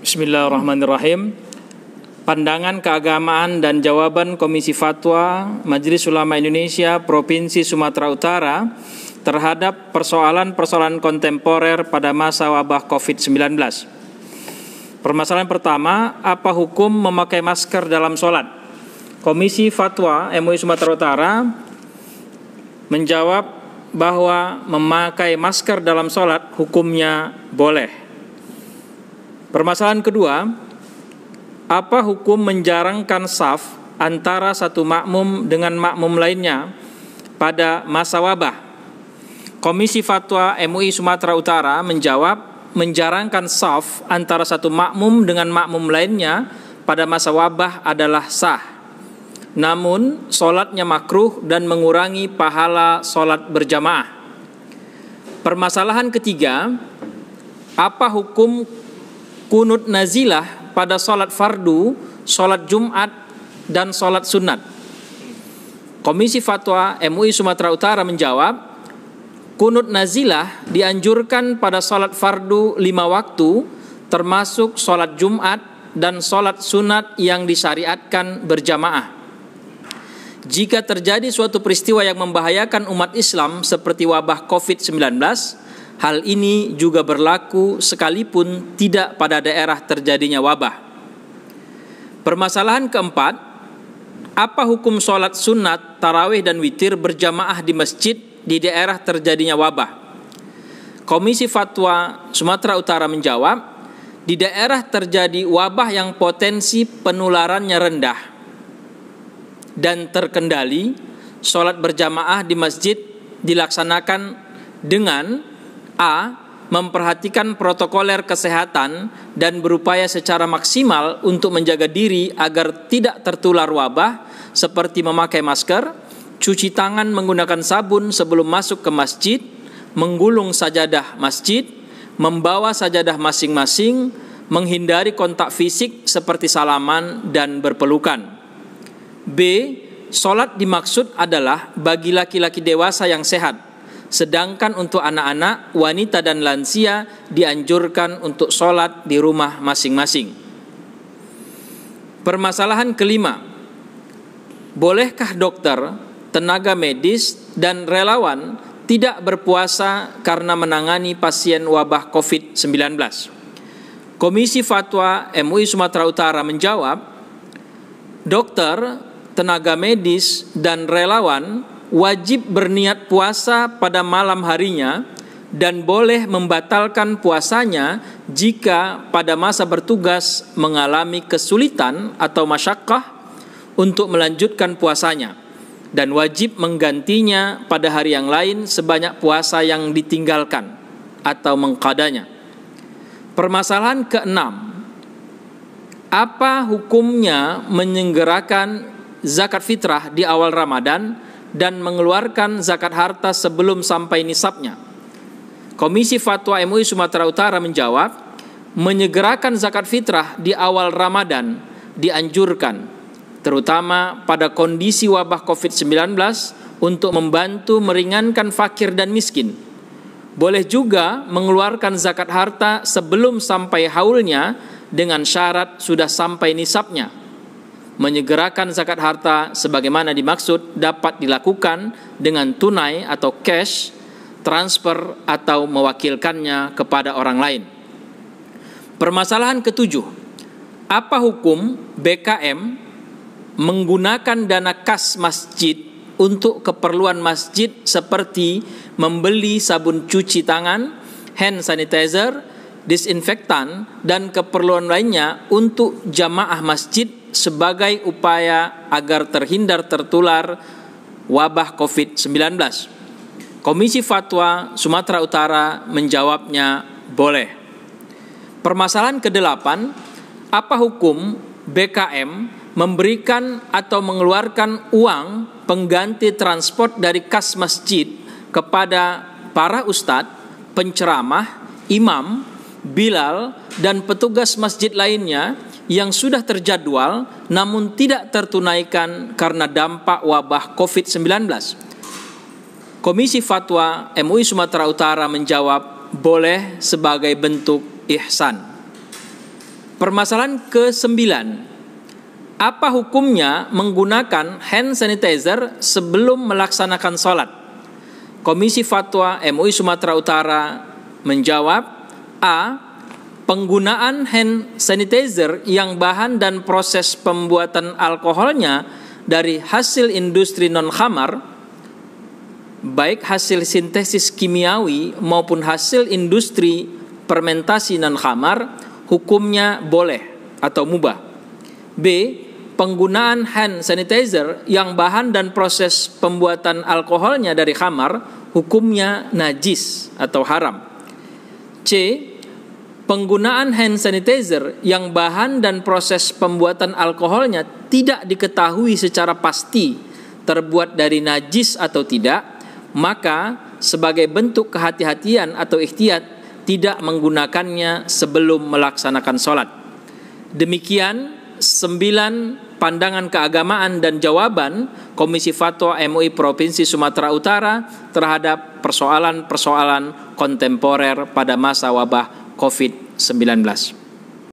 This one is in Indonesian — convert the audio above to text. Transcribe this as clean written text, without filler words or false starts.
Bismillahirrahmanirrahim. Pandangan keagamaan dan jawaban Komisi Fatwa Majelis Ulama Indonesia Provinsi Sumatera Utara terhadap persoalan-persoalan kontemporer pada masa wabah COVID-19. Permasalahan pertama, apa hukum memakai masker dalam sholat? Komisi Fatwa MUI Sumatera Utara menjawab bahwa memakai masker dalam sholat hukumnya boleh. Permasalahan kedua, apa hukum menjarangkan shaf antara satu makmum dengan makmum lainnya pada masa wabah? Komisi Fatwa MUI Sumatera Utara menjawab, menjarangkan shaf antara satu makmum dengan makmum lainnya pada masa wabah adalah sah. Namun, sholatnya makruh dan mengurangi pahala sholat berjamaah. Permasalahan ketiga, apa hukum kunut nazilah pada sholat fardu, sholat Jumat, dan sholat sunat? Komisi Fatwa MUI Sumatera Utara menjawab, kunut nazilah dianjurkan pada sholat fardu 5 waktu, termasuk sholat Jumat dan sholat sunat yang disyariatkan berjamaah. Jika terjadi suatu peristiwa yang membahayakan umat Islam seperti wabah COVID-19, hal ini juga berlaku sekalipun tidak pada daerah terjadinya wabah. Permasalahan keempat, apa hukum sholat sunat, tarawih dan witir berjamaah di masjid di daerah terjadinya wabah? Komisi Fatwa Sumatera Utara menjawab, di daerah terjadi wabah yang potensi penularannya rendah dan terkendali, sholat berjamaah di masjid dilaksanakan dengan A. Memperhatikan protokoler kesehatan dan berupaya secara maksimal untuk menjaga diri agar tidak tertular wabah seperti memakai masker, cuci tangan menggunakan sabun sebelum masuk ke masjid, menggulung sajadah masjid, membawa sajadah masing-masing, menghindari kontak fisik seperti salaman dan berpelukan. B. Sholat dimaksud adalah bagi laki-laki dewasa yang sehat, sedangkan untuk anak-anak, wanita dan lansia dianjurkan untuk sholat di rumah masing-masing. Permasalahan kelima, bolehkah dokter, tenaga medis, dan relawan tidak berpuasa karena menangani pasien wabah COVID-19? Komisi Fatwa MUI Sumatera Utara menjawab, dokter, tenaga medis, dan relawan wajib berniat puasa pada malam harinya dan boleh membatalkan puasanya jika pada masa bertugas mengalami kesulitan atau masyakkah untuk melanjutkan puasanya, dan wajib menggantinya pada hari yang lain sebanyak puasa yang ditinggalkan atau mengqadanya. Permasalahan keenam, apa hukumnya menyelenggarakan zakat fitrah di awal Ramadan dan mengeluarkan zakat harta sebelum sampai nisabnya? Komisi Fatwa MUI Sumatera Utara menjawab, menyegerakan zakat fitrah di awal Ramadan dianjurkan, terutama pada kondisi wabah COVID-19 untuk membantu meringankan fakir dan miskin. Boleh juga mengeluarkan zakat harta sebelum sampai haulnya dengan syarat sudah sampai nisabnya. Menyegerakan zakat harta sebagaimana dimaksud dapat dilakukan dengan tunai atau cash, transfer, atau mewakilkannya kepada orang lain. Permasalahan ketujuh, apa hukum BKM menggunakan dana kas masjid untuk keperluan masjid seperti membeli sabun cuci tangan, hand sanitizer, disinfektan, dan keperluan lainnya untuk jamaah masjid sebagai upaya agar terhindar tertular wabah COVID-19? Komisi Fatwa Sumatera Utara menjawabnya boleh. Permasalahan kedelapan, apa hukum BKM memberikan atau mengeluarkan uang pengganti transport dari kas masjid kepada para ustadz, penceramah, imam, bilal, dan petugas masjid lainnya yang sudah terjadwal namun tidak tertunaikan karena dampak wabah COVID-19? Komisi Fatwa MUI Sumatera Utara menjawab boleh sebagai bentuk ihsan. Permasalahan ke-9. Apa hukumnya menggunakan hand sanitizer sebelum melaksanakan sholat? Komisi Fatwa MUI Sumatera Utara menjawab, A. Penggunaan hand sanitizer yang bahan dan proses pembuatan alkoholnya dari hasil industri non-khamar, baik hasil sintesis kimiawi maupun hasil industri fermentasi non-khamar, hukumnya boleh atau mubah. B. Penggunaan hand sanitizer yang bahan dan proses pembuatan alkoholnya dari khamar, hukumnya najis atau haram. C. Penggunaan hand sanitizer yang bahan dan proses pembuatan alkoholnya tidak diketahui secara pasti terbuat dari najis atau tidak, maka sebagai bentuk kehati-hatian atau ikhtiyat tidak menggunakannya sebelum melaksanakan sholat. Demikian 9 pandangan keagamaan dan jawaban Komisi Fatwa MUI Provinsi Sumatera Utara terhadap persoalan-persoalan kontemporer pada masa wabah COVID-19.